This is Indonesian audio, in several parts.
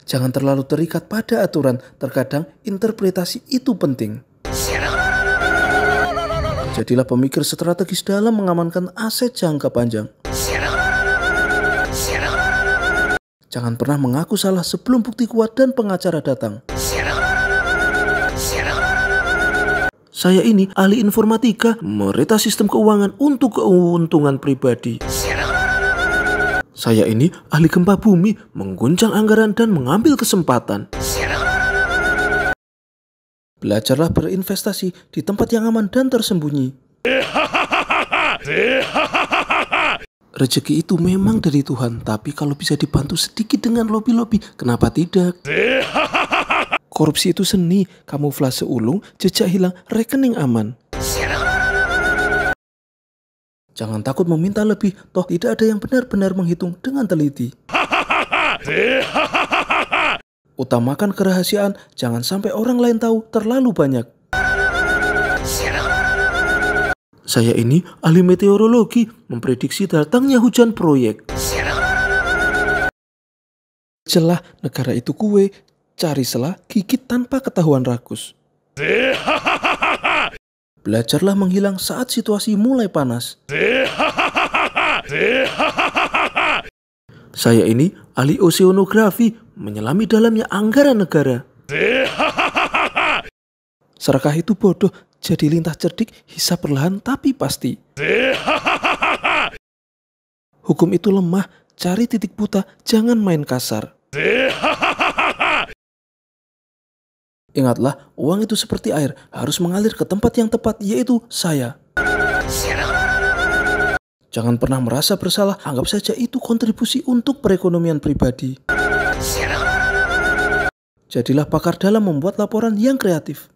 Jangan terlalu terikat pada aturan, terkadang interpretasi itu penting. Jadilah pemikir strategis dalam mengamankan aset jangka panjang. Jangan pernah mengaku salah sebelum bukti kuat dan pengacara datang. Saya ini ahli informatika, mereta sistem keuangan untuk keuntungan pribadi. Saya ini ahli gempa bumi, mengguncang anggaran dan mengambil kesempatan. Belajarlah berinvestasi di tempat yang aman dan tersembunyi. Rezeki itu memang dari Tuhan, tapi kalau bisa dibantu sedikit dengan lobi-lobi, kenapa tidak? Korupsi itu seni, kamuflase ulung, jejak hilang, rekening aman. Jangan takut meminta lebih, toh tidak ada yang benar-benar menghitung dengan teliti. Utamakan kerahasiaan, jangan sampai orang lain tahu terlalu banyak. Saya ini ahli meteorologi, memprediksi datangnya hujan proyek. Celah negara itu kue, cari celah, gigit tanpa ketahuan rakus. Belajarlah menghilang saat situasi mulai panas. Saya ini ahli oseanografi, menyelami dalamnya anggaran negara. Serakah itu bodoh, jadi lintah cerdik, hisap perlahan tapi pasti. Hukum itu lemah, cari titik buta, jangan main kasar. Ingatlah, uang itu seperti air, harus mengalir ke tempat yang tepat, yaitu saya. Jangan pernah merasa bersalah, anggap saja itu kontribusi untuk perekonomian pribadi. Jadilah pakar dalam membuat laporan yang kreatif.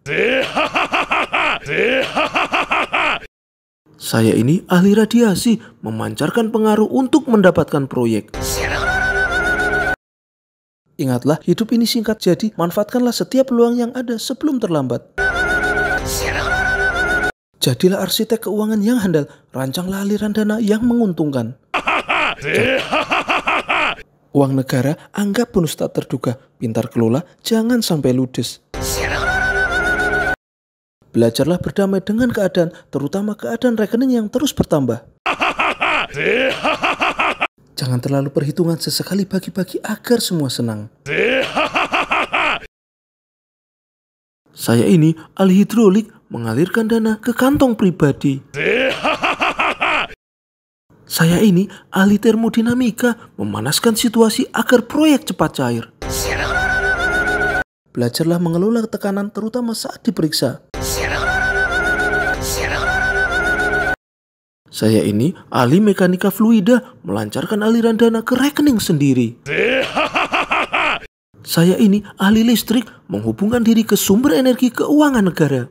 Saya ini ahli radiasi, memancarkan pengaruh untuk mendapatkan proyek. Ingatlah, hidup ini singkat, jadi manfaatkanlah setiap peluang yang ada sebelum terlambat. Jadilah arsitek keuangan yang handal, rancanglah aliran dana yang menguntungkan. Uang negara anggap bonus tak terduga, pintar kelola, jangan sampai ludes. Belajarlah berdamai dengan keadaan, terutama keadaan rekening yang terus bertambah. Jangan terlalu perhitungan, sesekali bagi-bagi agar semua senang. Saya ini ahli hidrolik, mengalirkan dana ke kantong pribadi. Saya ini ahli termodinamika, memanaskan situasi agar proyek cepat cair. Belajarlah mengelola tekanan terutama saat diperiksa. Saya ini ahli mekanika fluida, melancarkan aliran dana ke rekening sendiri. Saya ini ahli listrik, menghubungkan diri ke sumber energi keuangan negara.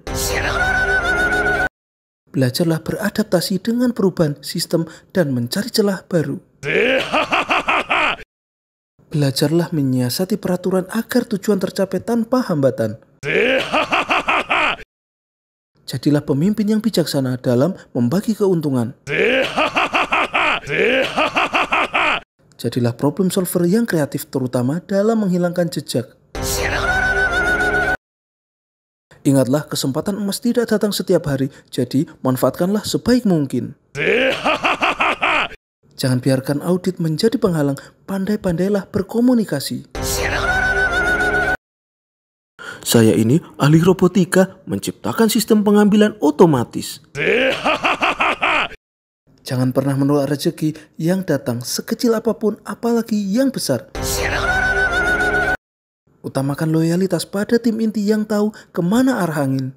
Belajarlah beradaptasi dengan perubahan sistem dan mencari celah baru. Belajarlah menyiasati peraturan agar tujuan tercapai tanpa hambatan. Jadilah pemimpin yang bijaksana dalam membagi keuntungan. Jadilah problem solver yang kreatif, terutama dalam menghilangkan jejak. Ingatlah, kesempatan emas tidak datang setiap hari, jadi manfaatkanlah sebaik mungkin. Jangan biarkan audit menjadi penghalang, pandai-pandailah berkomunikasi. Saya ini ahli robotika, menciptakan sistem pengambilan otomatis. Jangan pernah menolak rezeki yang datang, sekecil apapun, apalagi yang besar. Utamakan loyalitas pada tim inti yang tahu kemana arah angin.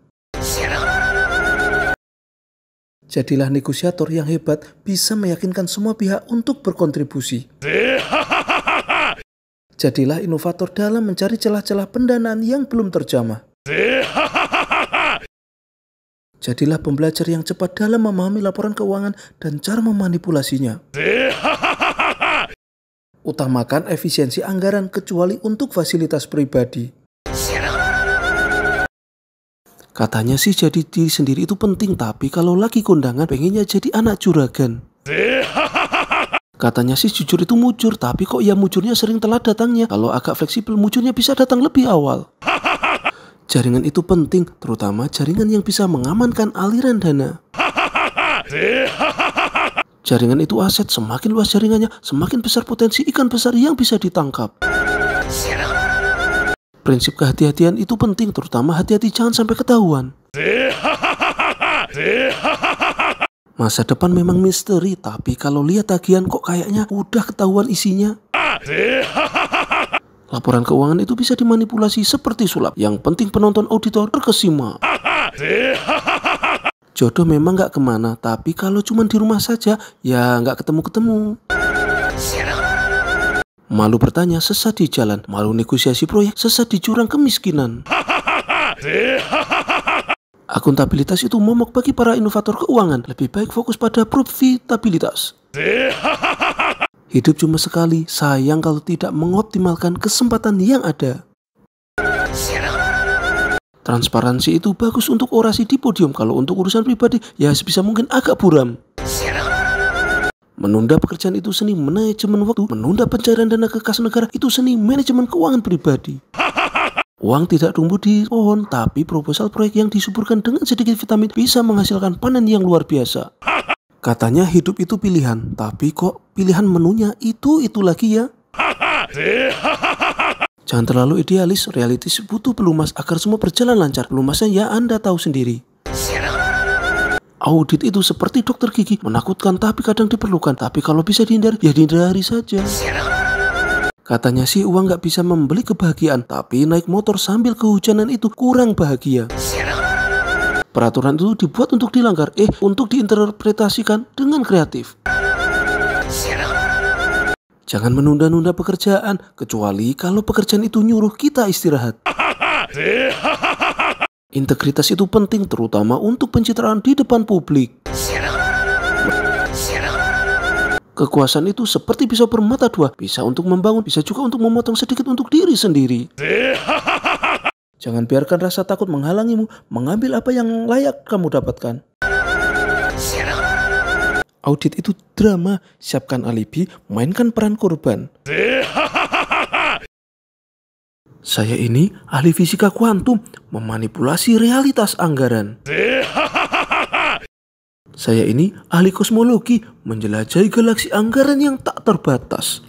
Jadilah negosiator yang hebat, bisa meyakinkan semua pihak untuk berkontribusi. Jadilah inovator dalam mencari celah-celah pendanaan yang belum terjamah. Jadilah pembelajar yang cepat dalam memahami laporan keuangan dan cara memanipulasinya. Utamakan efisiensi anggaran kecuali untuk fasilitas pribadi. Katanya sih jadi diri sendiri itu penting, tapi kalau lagi kondangan pengennya jadi anak juragan. Katanya sih jujur itu mujur, tapi kok ya mujurnya sering telat datangnya. Kalau agak fleksibel, mujurnya bisa datang lebih awal. Jaringan itu penting, terutama jaringan yang bisa mengamankan aliran dana. Jaringan itu aset, semakin luas jaringannya, semakin besar potensi ikan besar yang bisa ditangkap. Prinsip kehati-hatian itu penting, terutama hati-hati jangan sampai ketahuan. Masa depan memang misteri, tapi kalau lihat tagihan kok kayaknya udah ketahuan isinya. Laporan keuangan itu bisa dimanipulasi seperti sulap. Yang penting penonton auditor terkesima. Jodoh memang gak kemana, tapi kalau cuma di rumah saja, ya gak ketemu-ketemu. Malu bertanya, sesat di jalan. Malu negosiasi proyek, sesat di jurang kemiskinan. Akuntabilitas itu momok bagi para inovator keuangan. Lebih baik fokus pada profitabilitas. Hidup cuma sekali, sayang kalau tidak mengoptimalkan kesempatan yang ada. Transparansi itu bagus untuk orasi di podium. Kalau untuk urusan pribadi, ya sebisa mungkin agak buram. Menunda pekerjaan itu seni manajemen waktu. Menunda pencairan dana ke kas negara itu seni manajemen keuangan pribadi. Uang tidak tumbuh di pohon, tapi proposal proyek yang disuburkan dengan sedikit vitamin bisa menghasilkan panen yang luar biasa. Katanya hidup itu pilihan, tapi kok pilihan menunya itu lagi ya? Jangan terlalu idealis, realistis, butuh pelumas agar semua berjalan lancar. Pelumasnya ya Anda tahu sendiri. Audit itu seperti dokter gigi, menakutkan tapi kadang diperlukan. Tapi kalau bisa dihindari, ya dihindari saja. Katanya sih uang gak bisa membeli kebahagiaan, tapi naik motor sambil kehujanan itu kurang bahagia. Peraturan itu dibuat untuk dilanggar, untuk diinterpretasikan dengan kreatif. Jangan menunda-nunda pekerjaan, kecuali kalau pekerjaan itu nyuruh kita istirahat. Integritas itu penting, terutama untuk pencitraan di depan publik. Kekuasaan itu seperti pisau bermata dua, bisa untuk membangun, bisa juga untuk memotong sedikit untuk diri sendiri. Jangan biarkan rasa takut menghalangimu mengambil apa yang layak kamu dapatkan. Audit itu drama, siapkan alibi, mainkan peran korban. Saya ini ahli fisika kuantum, memanipulasi realitas anggaran. Saya ini ahli kosmologi, menjelajahi galaksi anggaran yang tak terbatas.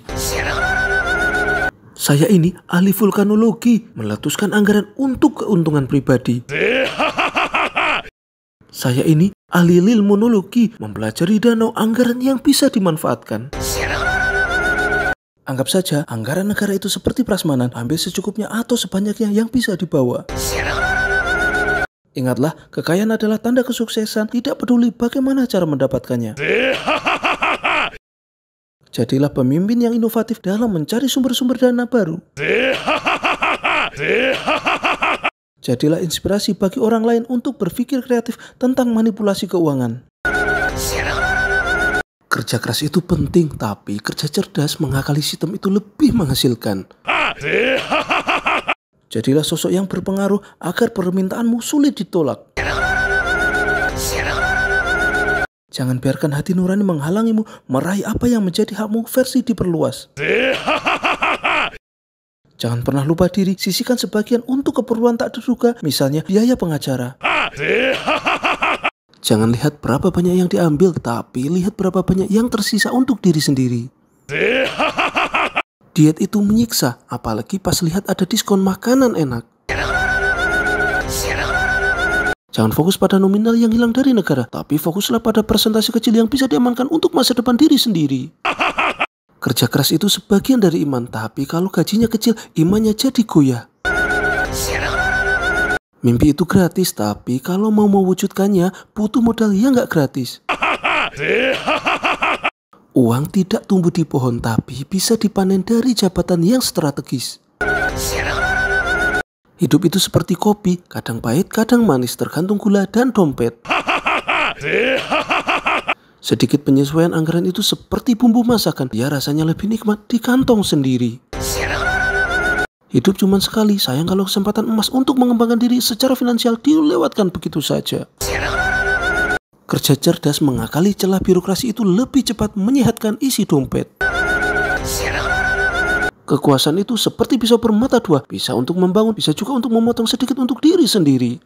Saya ini ahli vulkanologi, meletuskan anggaran untuk keuntungan pribadi. Saya ini ahli lilmonologi, mempelajari danau anggaran yang bisa dimanfaatkan. Anggap saja anggaran negara itu seperti prasmanan, ambil secukupnya atau sebanyaknya yang bisa dibawa. Ingatlah, kekayaan adalah tanda kesuksesan, tidak peduli bagaimana cara mendapatkannya. Jadilah pemimpin yang inovatif dalam mencari sumber-sumber dana baru. Jadilah inspirasi bagi orang lain untuk berpikir kreatif tentang manipulasi keuangan. Kerja keras itu penting, tapi kerja cerdas mengakali sistem itu lebih menghasilkan. Jadilah sosok yang berpengaruh agar permintaanmu sulit ditolak. Jangan biarkan hati nurani menghalangimu meraih apa yang menjadi hakmu versi diperluas. Jangan pernah lupa diri, sisihkan sebagian untuk keperluan tak terduga, misalnya biaya pengacara. Jangan lihat berapa banyak yang diambil, tapi lihat berapa banyak yang tersisa untuk diri sendiri. Diet itu menyiksa, apalagi pas lihat ada diskon makanan enak. Jangan fokus pada nominal yang hilang dari negara, tapi fokuslah pada persentase kecil yang bisa diamankan untuk masa depan diri sendiri. Kerja keras itu sebagian dari iman, tapi kalau gajinya kecil, imannya jadi goyah. Mimpi itu gratis, tapi kalau mau mewujudkannya, butuh modal yang gak gratis. Uang tidak tumbuh di pohon, tapi bisa dipanen dari jabatan yang strategis. Hidup itu seperti kopi, kadang pahit, kadang manis, tergantung gula dan dompet. Sedikit penyesuaian anggaran itu seperti bumbu masakan, dia rasanya lebih nikmat di kantong sendiri. Hidup cuma sekali, sayang kalau kesempatan emas untuk mengembangkan diri secara finansial dilewatkan begitu saja. Kerja cerdas mengakali celah birokrasi itu lebih cepat menyehatkan isi dompet. Kekuasaan itu seperti pisau bermata dua, bisa untuk membangun, bisa juga untuk memotong sedikit untuk diri sendiri.